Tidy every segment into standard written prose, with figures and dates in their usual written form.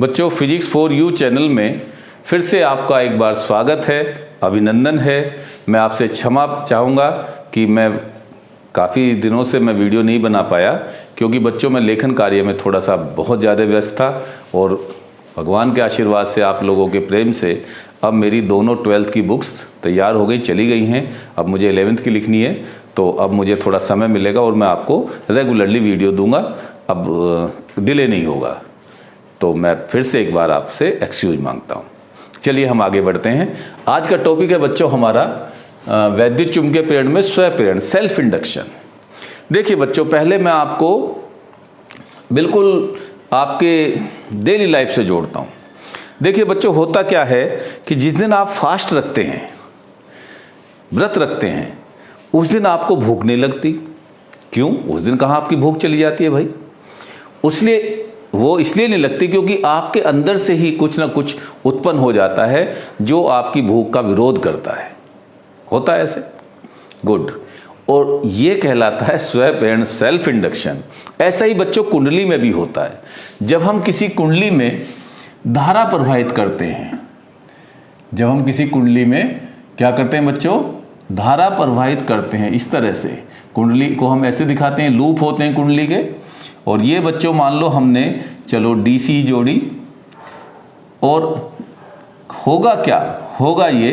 बच्चों, physics for you channel में फिर से आपका एक बार स्वागत है, अभिनंदन है। मैं आपसे क्षमा चाहूँगा कि मैं काफ़ी दिनों से मैं वीडियो नहीं बना पाया, क्योंकि बच्चों मैं लेखन कार्य में थोड़ा सा बहुत ज़्यादा व्यस्त था और भगवान के आशीर्वाद से, आप लोगों के प्रेम से अब मेरी दोनों 12th की बुक्स तैयार हो गई, चली गई हैं। अब मुझे 11th की लिखनी है, तो अब मुझे थोड़ा समय मिलेगा और मैं आपको रेगुलरली वीडियो दूंगा। अब डिले नहीं होगा, तो मैं फिर से एक बार आपसे एक्सक्यूज मांगता हूँ। चलिए हम आगे बढ़ते हैं। आज का टॉपिक है बच्चों हमारा वैद्युत चुंबकीय प्रेरण में स्वयं प्रेरण, सेल्फ इंडक्शन। देखिए बच्चों, पहले मैं आपको बिल्कुल आपके डेली लाइफ से जोड़ता हूँ। देखिए बच्चों, होता क्या है कि जिस दिन आप फास्ट रखते हैं, व्रत रखते हैं, उस दिन आपको भूख नहीं लगती। क्यों? उस दिन कहाँ आपकी भूख चली जाती है भाई? इसलिए नहीं लगती क्योंकि आपके अंदर से ही कुछ ना कुछ उत्पन्न हो जाता है जो आपकी भूख का विरोध करता है। होता है ऐसे? गुड। और ये कहलाता है स्वयं प्रेरण, सेल्फ इंडक्शन। ऐसा ही बच्चों कुंडली में भी होता है। जब हम किसी कुंडली में धारा प्रवाहित करते हैं, जब हम किसी कुंडली में क्या करते हैं बच्चों, धारा प्रवाहित करते हैं। इस तरह से कुंडली को हम ऐसे दिखाते हैं, लूप होते हैं कुंडली के। और ये बच्चों मान लो हमने चलो डीसी जोड़ी, और होगा क्या, होगा ये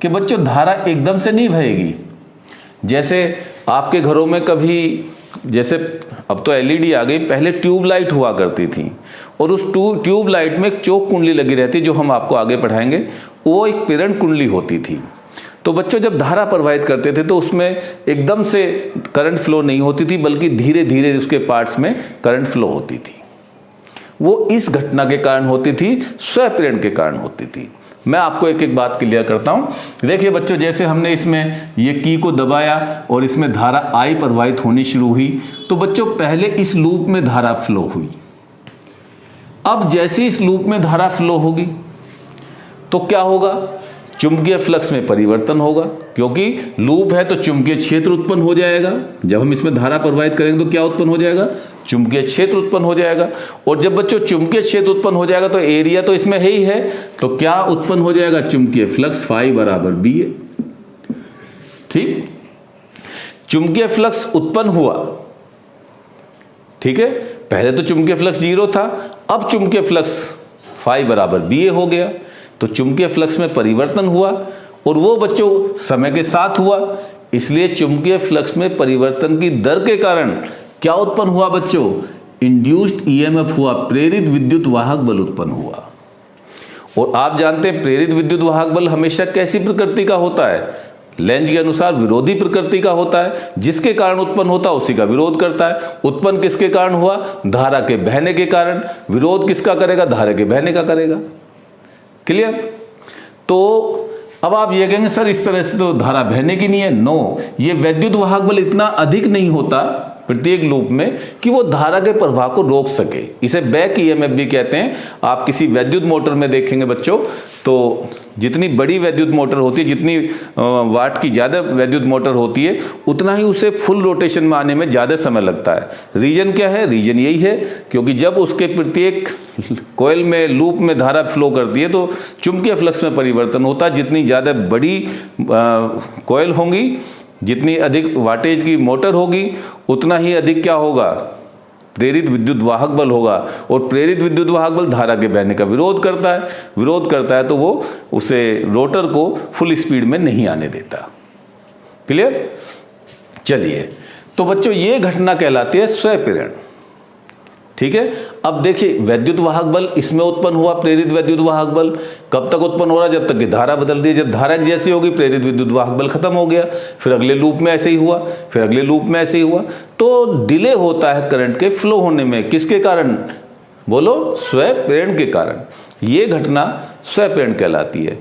कि बच्चों धारा एकदम से नहीं बहेगी। जैसे आपके घरों में कभी, जैसे अब तो एलईडी आ गई, पहले ट्यूबलाइट हुआ करती थी, और उस ट्यूबलाइट में एक चौक कुंडली लगी रहती, जो हम आपको आगे पढ़ाएंगे। वो एक प्रेरण कुंडली होती थी। तो बच्चों जब धारा प्रवाहित करते थे तो उसमें एकदम से करंट फ्लो नहीं होती थी, बल्कि धीरे धीरे उसके पार्ट्स में करंट फ्लो होती थी। वो इस घटना के कारण होती थी, स्वयं प्रेरण के कारण होती थी। मैं आपको एक एक बात क्लियर करता हूं। देखिए बच्चों, जैसे हमने इसमें ये की को दबाया और इसमें धारा आई प्रवाहित होनी शुरू हुई, तो बच्चों पहले इस लूप में धारा फ्लो हुई। अब जैसे इस लूप में धारा फ्लो होगी तो क्या होगा, चुंबकीय फ्लक्स में परिवर्तन होगा, क्योंकि लूप है तो चुंबकीय क्षेत्र उत्पन्न हो जाएगा। जब हम इसमें धारा प्रवाहित करेंगे तो क्या उत्पन्न हो जाएगा, चुंबकीय क्षेत्र उत्पन्न हो जाएगा। और जब बच्चों चुंबकीय क्षेत्र उत्पन्न हो जाएगा तो एरिया तो इसमें है ही है, तो क्या उत्पन्न हो जाएगा, चुंबकीय फ्लक्स फाई बराबर बी है। ठीक, चुंबकीय फ्लक्स उत्पन्न हुआ, ठीक है। पहले तो चुंबकीय फ्लक्स 0 था, अब चुंबकीय फ्लक्स फाई बराबर बी हो गया। तो चुंबकीय फ्लक्स में परिवर्तन हुआ, और वो बच्चों समय के साथ हुआ। इसलिए चुंबकीय फ्लक्स में परिवर्तन की दर के कारण क्या उत्पन्न हुआ बच्चों, इंड्यूस्ड ईएमएफ हुआ, प्रेरित विद्युत वाहक बल उत्पन्न हुआ। और आप जानते हैं प्रेरित विद्युत वाहक बल हमेशा कैसी प्रकृति का होता है, लेंज के अनुसार विरोधी प्रकृति का होता है। जिसके कारण उत्पन्न होता है उसी का विरोध करता है। उत्पन्न किसके कारण हुआ, धारा के बहने के कारण। विरोध किसका करेगा, धारा के बहने का करेगा। क्लियर? तो अब आप ये कहेंगे सर इस तरह से तो धारा बहने की नहीं है। नो, ये वैद्युत वाहक बल इतना अधिक नहीं होता प्रत्येक लूप में कि वो धारा के प्रवाह को रोक सके। इसे बैक ईएमएफ भी कहते हैं। आप किसी वैद्युत मोटर में देखेंगे बच्चों, तो जितनी बड़ी वैद्युत मोटर होती है, जितनी वाट की ज़्यादा वैद्युत मोटर होती है, उतना ही उसे फुल रोटेशन में आने में ज़्यादा समय लगता है। रीजन क्या है, रीजन यही है क्योंकि जब उसके प्रत्येक कोयल में, लूप में धारा फ्लो करती है तो चुंबकीय फ्लक्स में परिवर्तन होता है। जितनी ज़्यादा बड़ी कोयल होंगी, जितनी अधिक वाटेज की मोटर होगी, उतना ही अधिक क्या होगा, प्रेरित विद्युत वाहक बल होगा। और प्रेरित विद्युत वाहक बल धारा के बहने का विरोध करता है। विरोध करता है तो वो उसे, रोटर को फुल स्पीड में नहीं आने देता। क्लियर? चलिए, तो बच्चों ये घटना कहलाती है स्वयं प्रेरण। ठीक है। अब देखिए वैद्युत वाहक बल इसमें उत्पन्न हुआ, प्रेरित वैद्युत वाहक बल कब तक उत्पन्न हो रहा है, जब तक कि धारा बदल रही है। जब धारा जैसी होगी प्रेरित विद्युत वाहक बल खत्म हो गया, फिर अगले लूप में ऐसे ही हुआ, फिर अगले लूप में ऐसे ही हुआ। तो डिले होता है करंट के फ्लो होने में। किसके कारण, बोलो, स्वयं प्रेरण के कारण। ये घटना स्वयं प्रेरण कहलाती है।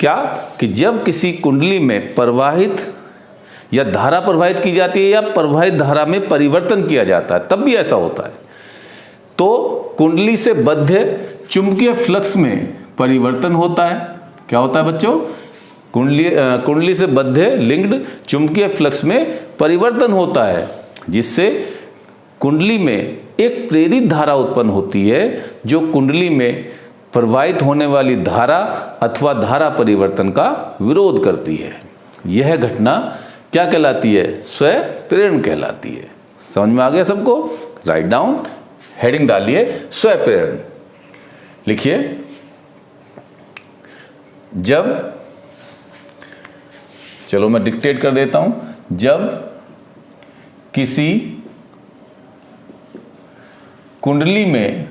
क्या कि जब किसी कुंडली में प्रवाहित या धारा प्रवाहित की जाती है या प्रवाहित धारा में परिवर्तन किया जाता है, तब भी ऐसा होता है। तो कुंडली से बद्ध चुंबकीय फ्लक्स में परिवर्तन होता है। क्या होता है बच्चों, कुंडली से बद्ध लिंक्ड चुंबकीय फ्लक्स में परिवर्तन होता है, जिससे कुंडली में एक प्रेरित धारा उत्पन्न होती है, जो कुंडली में प्रवाहित होने वाली धारा अथवा धारा परिवर्तन का विरोध करती है। यह घटना क्या कहलाती है? स्वयं प्रेरण कहलाती है। समझ में आ गया सबको? राइट डाउन, हेडिंग डालिए स्वयं प्रेरण। लिखिए, जब, चलो मैं डिक्टेट कर देता हूं, जब किसी कुंडली में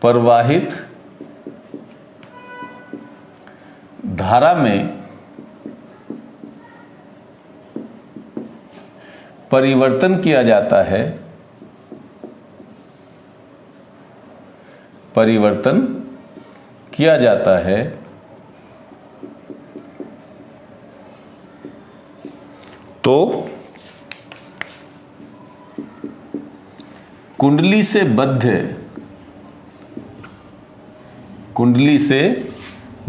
प्रवाहित धारा में परिवर्तन किया जाता है, परिवर्तन किया जाता है, तो कुंडली से बद्ध, कुंडली से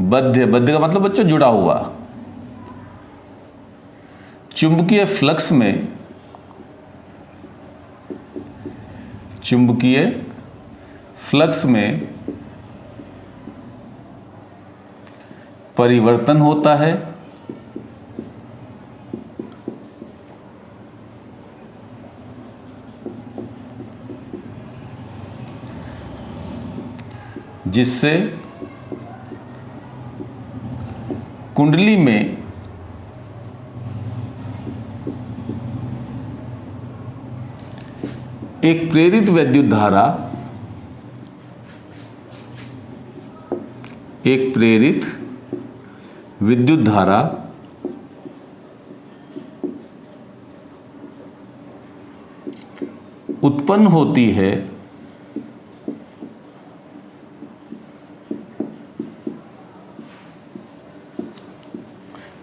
बद्ध, बद्ध का मतलब बच्चों जुड़ा हुआ, चुंबकीय फ्लक्स में, चुंबकीय फ्लक्स में परिवर्तन होता है, जिससे कुंडली में एक प्रेरित वैद्युत धारा, एक प्रेरित विद्युत धारा उत्पन्न होती है,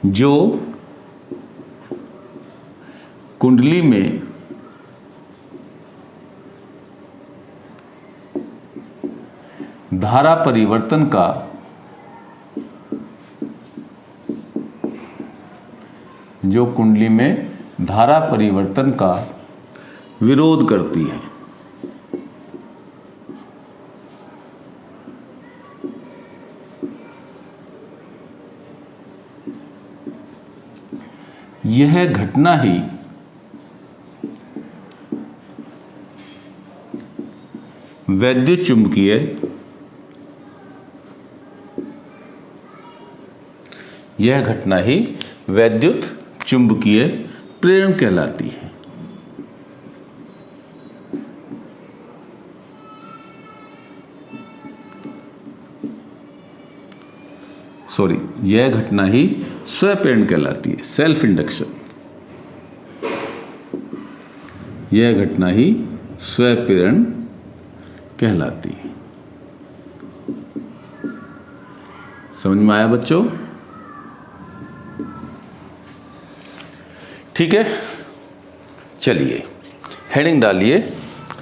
जो कुंडली में धारा परिवर्तन का जो कुंडली में धारा परिवर्तन का विरोध करती है। यह घटना ही वैद्युत चुंबकीय, यह घटना ही वैद्युत चुंबकीय प्रेरण कहलाती है। सॉरी, यह घटना ही स्वप्रेरण कहलाती है, सेल्फ इंडक्शन। यह घटना ही स्वप्रेरण कहलाती है। समझ में आया बच्चों? ठीक है, चलिए हेडिंग डालिए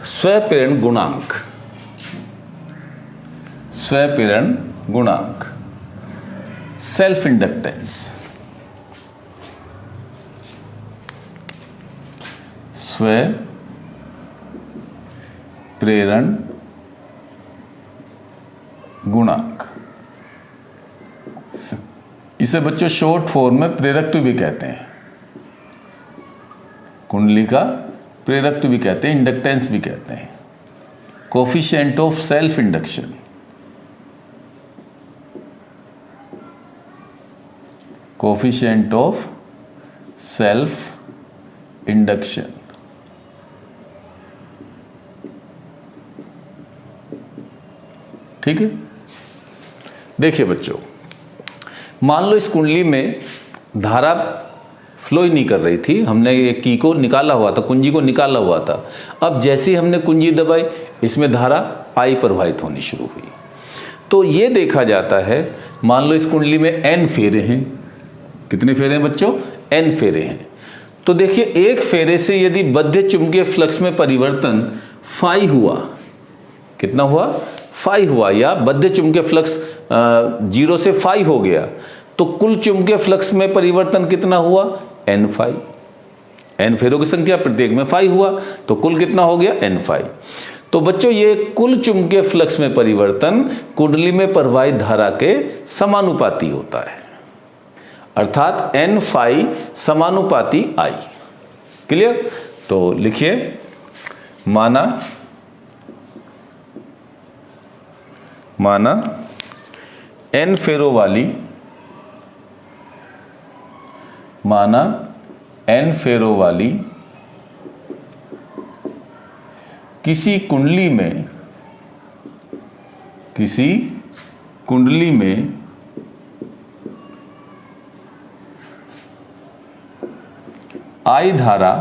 स्वप्रेरण गुणांक। स्वप्रेरण गुणांक, सेल्फ इंडक्टेंस। स्वप्रेरण गुणांक, इसे बच्चों शॉर्ट फॉर्म में प्रेरकत्व भी कहते हैं। कुंडली का प्रेरकत्व भी कहते हैं, इंडक्टेंस भी कहते हैं। Coefficient of self induction, coefficient of self induction. ठीक है, देखिए बच्चों, मान लो इस कुंडली में धारा फ्लो ही नहीं कर रही थी, हमने एक की को निकाला हुआ था, कुंजी को निकाला हुआ था। अब जैसे ही हमने कुंजी दबाई, इसमें धारा आई प्रवाहित होनी शुरू हुई। तो ये देखा जाता है, मान लो इस कुंडली में n फेरे हैं। कितने फेरे हैं बच्चों? n फेरे हैं। तो देखिए, एक फेरे से यदि बद्ध चुंबकीय फ्लक्स में परिवर्तन फाई हुआ, कितना हुआ? फाई हुआ, या बद्ध चुंबकीय फ्लक्स 0 से फाई हो गया, तो कुल चुंबकीय फ्लक्स में परिवर्तन कितना हुआ? n phi. n फेरों की संख्या, प्रत्येक में फाई हुआ, तो कुल कितना हो गया? n फाई। तो बच्चों ये कुल चुंबकीय फ्लक्स में परिवर्तन कुंडली में प्रवाहित धारा के समानुपाती होता है, अर्थात n फाई समानुपाती I। क्लियर? तो लिखिए, माना n फेरो वाली किसी कुंडली में I धारा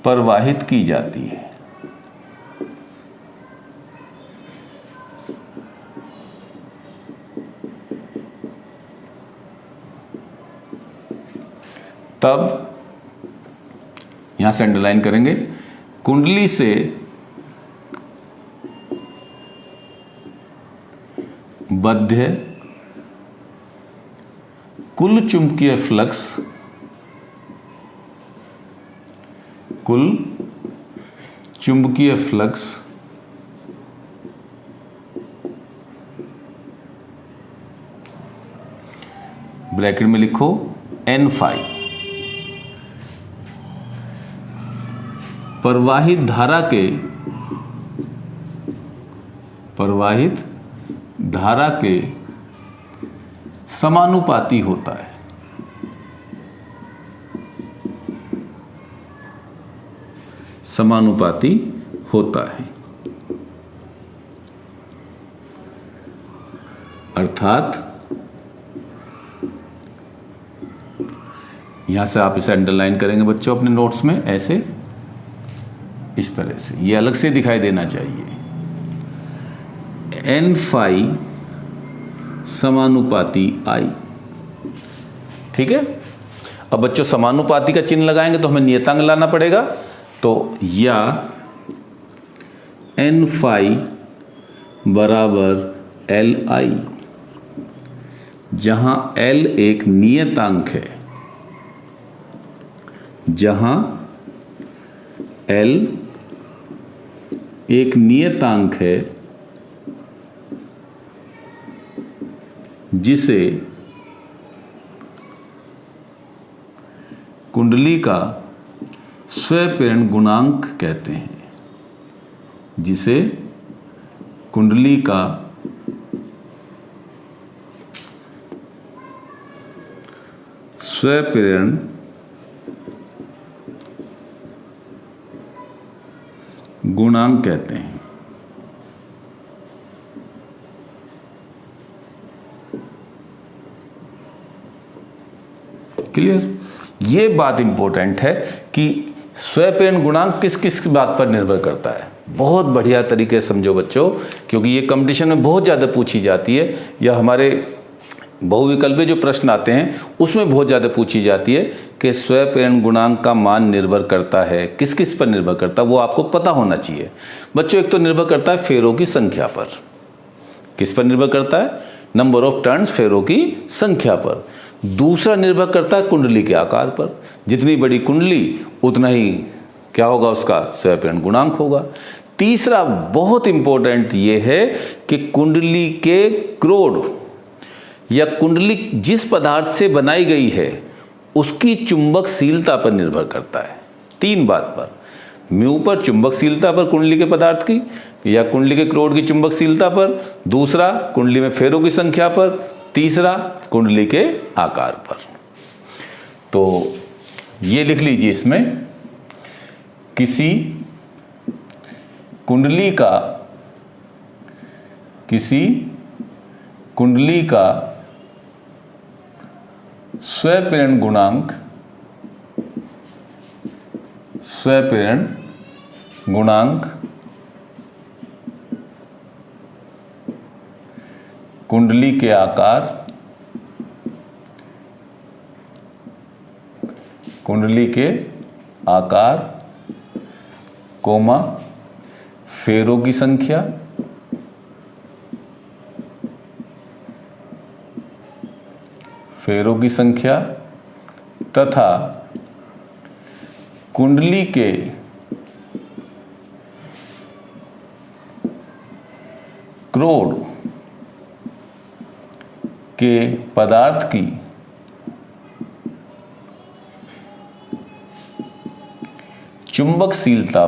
प्रवाहित की जाती है। तब यहां से अंडरलाइन करेंगे, कुंडली से बद्ध कुल चुंबकीय फ्लक्स ब्रैकेट में लिखो n फाई, प्रवाहित धारा के समानुपाती होता है। समानुपाती होता है, अर्थात यहां से आप इसे अंडरलाइन करेंगे बच्चों अपने नोट्स में, ऐसे इस तरह से, ये अलग से दिखाई देना चाहिए। n फाई समानुपाती I। ठीक है? अब बच्चों समानुपाती का चिन्ह लगाएंगे तो हमें नियतांक लाना पड़ेगा। तो या n फाई बराबर Li, जहां L एक नियतांक है, जहां L एक नियतांक है जिसे कुंडली का स्वप्रेरण गुणांक कहते हैं, जिसे कुंडली का स्वप्रेरण गुणांक कहते हैं। क्लियर? ये बात इंपॉर्टेंट है कि स्वप्रेरण गुणांक किस किस बात पर निर्भर करता है। बहुत बढ़िया तरीके से समझो बच्चों, क्योंकि ये कंपटीशन में बहुत ज़्यादा पूछी जाती है, या हमारे बहुविकल्पीय जो प्रश्न आते हैं उसमें बहुत ज़्यादा पूछी जाती है कि स्वप्रेरण गुणांक का मान निर्भर करता है किस किस पर निर्भर करता है, वो आपको पता होना चाहिए बच्चों। एक तो निर्भर करता है फेरों की संख्या पर। किस पर निर्भर करता है? नंबर ऑफ टर्न्स, फेरों की संख्या पर। दूसरा निर्भर करता है कुंडली के आकार पर। जितनी बड़ी कुंडली उतना ही क्या होगा, उसका स्वप्रेरण गुणांक होगा। तीसरा बहुत इंपॉर्टेंट ये है कि कुंडली के क्रोड या कुंडली जिस पदार्थ से बनाई गई है उसकी चुंबकशीलता पर निर्भर करता है। तीन बात पर, म्यू पर, चुंबकशीलता पर कुंडली के पदार्थ की, या कुंडली के क्रोड की चुंबकशीलता पर, दूसरा कुंडली में फेरों की संख्या पर, तीसरा कुंडली के आकार पर। तो ये लिख लीजिए इसमें, किसी कुंडली का स्वप्रेरण गुणांक कुंडली के आकार कोमा फेरों की संख्या तथा कुंडली के क्रोड के पदार्थ की चुंबकशीलता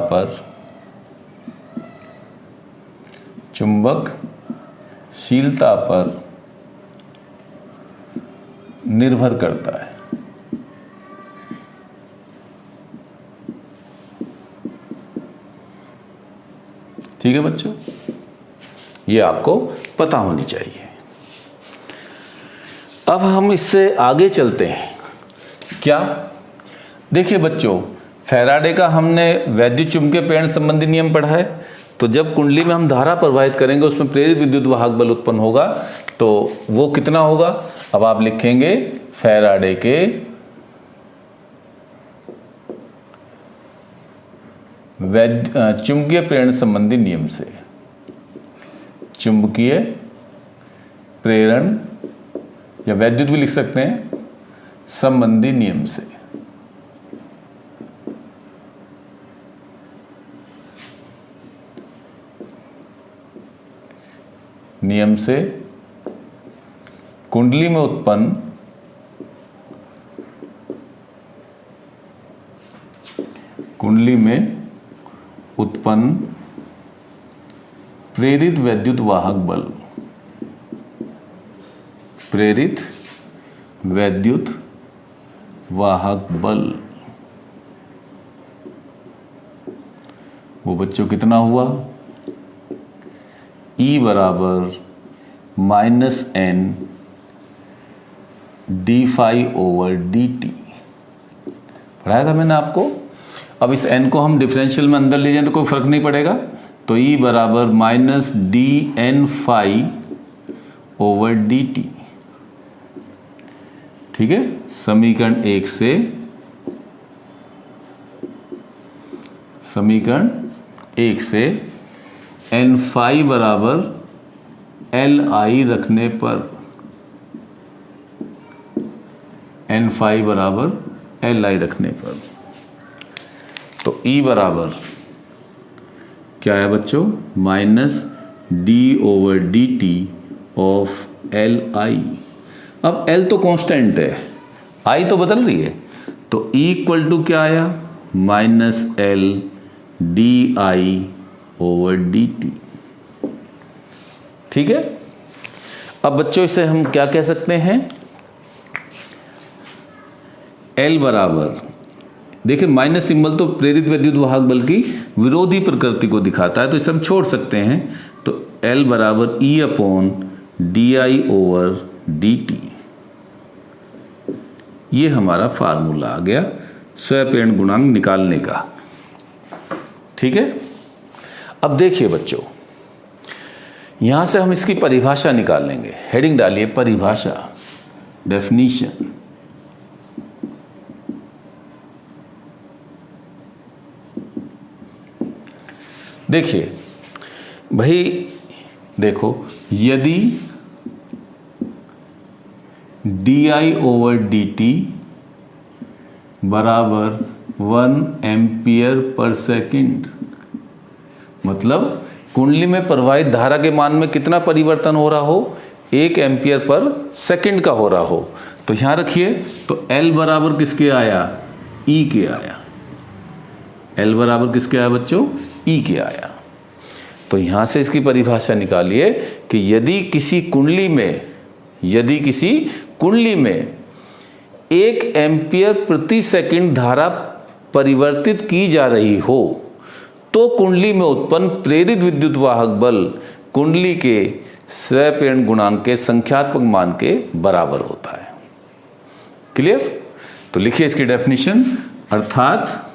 पर निर्भर करता है। ठीक है बच्चों, ये आपको पता होनी चाहिए। अब हम इससे आगे चलते हैं। क्या? देखिए बच्चों, फैराडे का हमने वैद्युत चुंबकीय प्रेरण संबंधी नियम पढ़ा है। तो जब कुंडली में हम धारा प्रवाहित करेंगे उसमें प्रेरित विद्युत वाहक बल उत्पन्न होगा, तो वो कितना होगा? अब आप लिखेंगे फैराडे के चुंबकीय प्रेरण संबंधी नियम से, चुंबकीय प्रेरण या वैद्युत भी लिख सकते हैं, संबंधी नियम से। नियम से कुंडली में उत्पन्न प्रेरित वैद्युत वाहक बल, प्रेरित वैद्युत वाहक बल, वो बच्चों कितना हुआ? E बराबर -n d∅/dt पढ़ाया था मैंने आपको। अब इस n को हम डिफरेंशियल में अंदर ले जाएं तो कोई फर्क नहीं पड़ेगा, तो E बराबर -dn∅/dt। ठीक है, समीकरण 1 से n∅ बराबर Li रखने पर, n∅ बराबर Li रखने पर, तो E बराबर क्या है बच्चों? -d/dt of Li। अब L तो कांस्टेंट है, I तो बदल रही है, तो E इक्वल टू क्या आया? -L/di/dt। ठीक है। अब बच्चों इसे हम क्या कह सकते हैं? L बराबर, देखिए माइनस सिंबल तो प्रेरित वैद्युत वाहक बल की विरोधी प्रकृति को दिखाता है, तो इसे हम छोड़ सकते हैं। तो L बराबर E/di/dt, ये हमारा फार्मूला आ गया स्वप्रेरण गुणांक निकालने का। ठीक है। अब देखिए बच्चों, यहां से हम इसकी परिभाषा निकालेंगे। हेडिंग डालिए परिभाषा, डेफिनीशन। देखिए भाई, देखो यदि di/dt बराबर 1 एम्पियर पर सेकंड, मतलब कुंडली में प्रवाहित धारा के मान में कितना परिवर्तन हो रहा हो? 1 एम्पियर पर सेकंड का हो रहा हो। तो यहां रखिए, तो L बराबर किसके आया? E के आया। L बराबर किसके आया बच्चों? E के आया। तो यहां से इसकी परिभाषा निकालिए कि यदि किसी कुंडली में 1 एम्पियर प्रति सेकंड धारा परिवर्तित की जा रही हो, तो कुंडली में उत्पन्न प्रेरित विद्युत वाहक बल कुंडली के स्वप्रेरण गुणांक के संख्यात्मक मान के बराबर होता है। क्लियर? तो लिखिए इसकी डेफिनेशन, अर्थात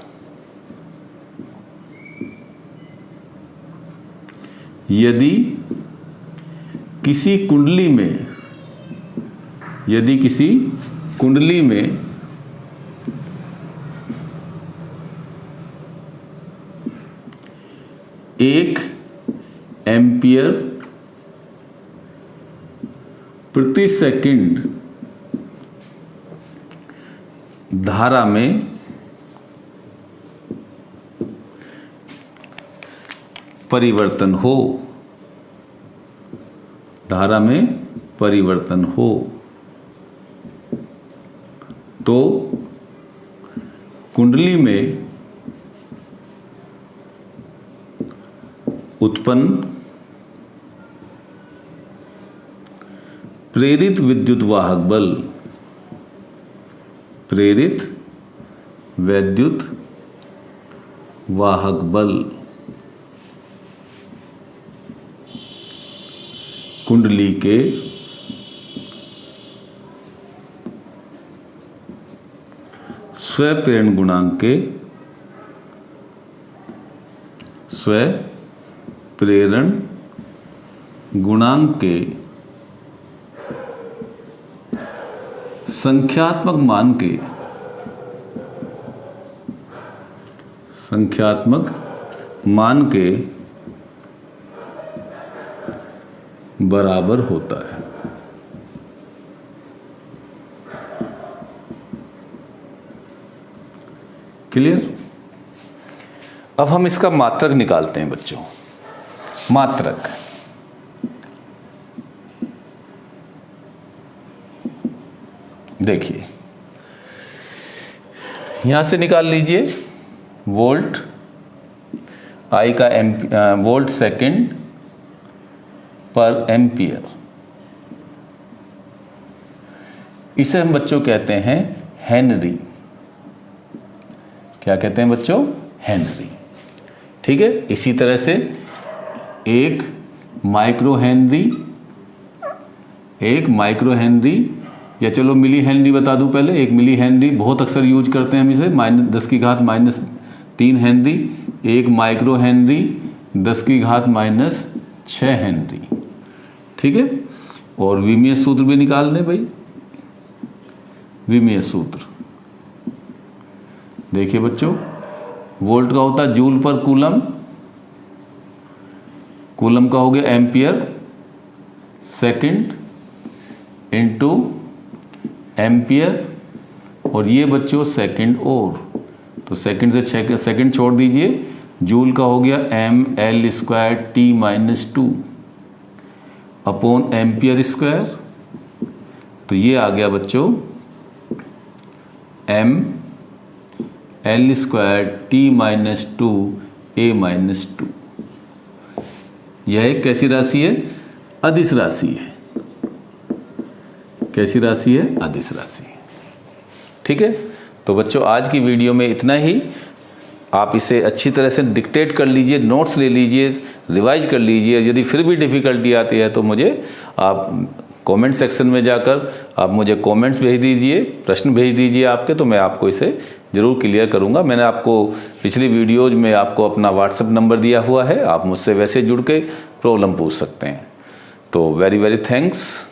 यदि किसी कुंडली में 1 एम्पियर प्रति सेकंड धारा में परिवर्तन हो, धारा में परिवर्तन हो तो कुंडली में उत्पन्न प्रेरित विद्युत वाहक बल, प्रेरित विद्युत वाहक बल कुंडली के स्वप्रेरण गुणांक के स्वप्रेरण गुणांक के संख्यात्मक मान के बराबर होता है। क्लियर? अब हम इसका मात्रक निकालते हैं बच्चों। मात्रक देखिए, यहां से निकाल लीजिए वोल्ट, आई का वोल्ट सेकंड पर एम्पियर। इसे हम बच्चों कहते हैं हेनरी। क्या कहते हैं बच्चों? हेनरी। ठीक है। इसी तरह से एक माइक्रो हेनरी या चलो मिली हेनरी बता दूं पहले। एक मिली हेनरी बहुत अक्सर यूज करते हैं हम इसे, -10⁻³ हेनरी। एक माइक्रो हेनरी 10⁻⁻6 हेनरी। ठीक है। और विमीय सूत्र भी निकाल दें भाई। विमीय सूत्र देखिए बच्चों, वोल्ट का होता है जूल पर कूलम, कूलम का हो गया एम्पियर सेकंड इनटू एम्पियर, और ये बच्चों सेकंड, और तो सेकंड से सेकंड छोड़ दीजिए। जूल का हो गया mL²T-2 अपॉन एम्पियर स्क्वायर। तो ये आ गया बच्चों mL²T-2 A-2। यह एक कैसी राशि है? अदिश राशि है। कैसी राशि है? अदिश राशि। ठीक है। तो बच्चों आज की वीडियो में इतना ही। आप इसे अच्छी तरह से डिक्टेट कर लीजिए, नोट्स ले लीजिए, रिवाइज कर लीजिए। यदि फिर भी डिफ़िकल्टी आती है तो मुझे आप कमेंट सेक्शन में जाकर आप मुझे कमेंट्स भेज दीजिए, प्रश्न भेज दीजिए आपके, तो मैं आपको इसे ज़रूर क्लियर करूंगा। मैंने आपको पिछली वीडियोज में आपको अपना व्हाट्सएप नंबर दिया हुआ है, आप मुझसे वैसे जुड़ के प्रॉब्लम पूछ सकते हैं। तो वेरी वेरी थैंक्स।